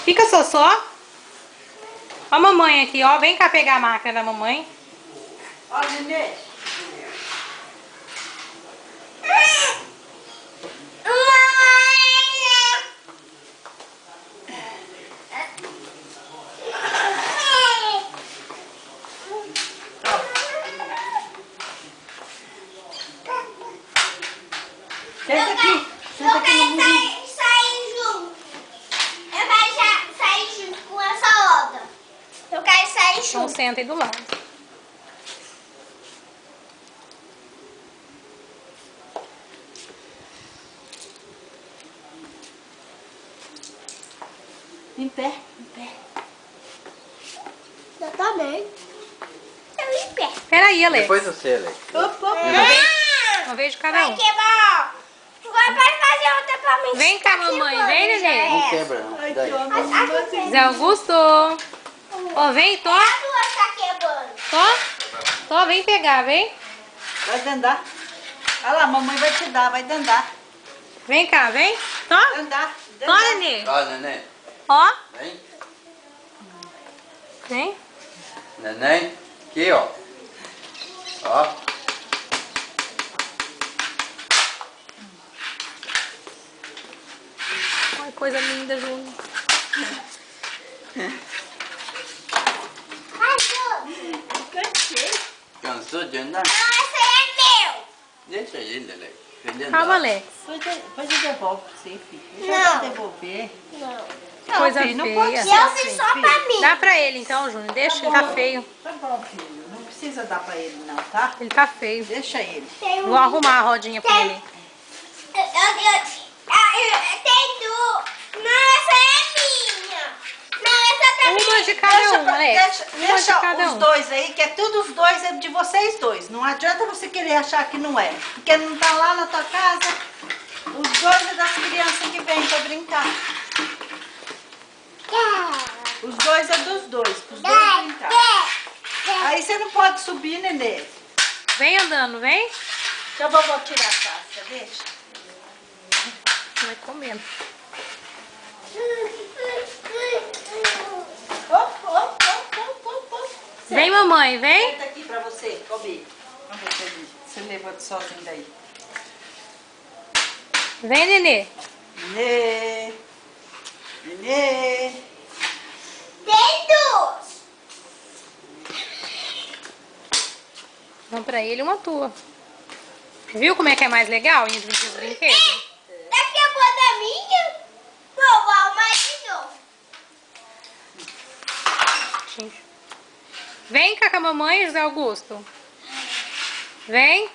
Fica só. Ó a mamãe aqui, ó. Vem cá pegar a máquina da mamãe. Ó, Nenê. Senta aqui. Senta aqui no burrinho. Sair junto. Eu quero sair junto com essa roda. Eu quero sair Então junto. senta aí do lado. Em pé, em pé. Eu também. Eu em pé. Peraí, Alex. Depois você, Alex. Uma vez de cada Vai um. quebrar. Agora pode fazer outra pra mim. Vem cá, mamãe. Vem, Nenê. Não quebra, não. Ai, Daí. que homem. Zé Augusto. Ó, vem, Tó. A duas tá quebrando. Tó, vem pegar, vem. Vai dandar. Olha lá, mamãe vai te dar, vai dandar. Vem cá, vem. Tó. Dandar. Tó, Nenê. Ó, neném. Ó. Vem. Vem. Neném. Aqui, ó. Ó. Ai, coisa linda, Júnior. Ai, Deus. Cansei. Cansou de andar? Não, esse aí é meu. Deixa ele, Alex. Ele andar. Calma, Alex. Depois eu devolvo pra você, filho. Eu Não. já vou devolver. Não. Não, Coisa filho, não feia. pode E ser eu assim, fiz só filho. pra mim. Dá pra ele então, Júnior. Deixa, ele tá feio. Tá bom, filho. Não precisa dar pra ele, não, tá? Ele tá feio. Deixa ele. Tem um. Vou arrumar a rodinha pra ele. Tem duas. Não, essa é minha. Não, essa também. Uma de cada um, Alex. Deixa, Uma de deixa cada os um. dois aí, que é tudo os dois, é de vocês dois. Não adianta você querer achar que não é. Porque não tá lá na tua casa. Os dois é das crianças que vêm pra brincar. Os dois é dos dois, pros dois brincar. Aí você não pode subir, Nenê. Vem andando, vem. Então eu vou tirar a casca, deixa. Vai comendo. Vem, mamãe, vem. Senta aqui pra você, Kobe. Vamos ver se você levou sozinho daí. Vem, Nenê. Nenê. Nenê. Tem duas. Uma pra ele e uma tua. Viu como é que é mais legal em dividir os brinquedos? Daqui a pouco é minha. Vou arrumar de novo. Gente. Vem cá com a mamãe, José Augusto. Vem.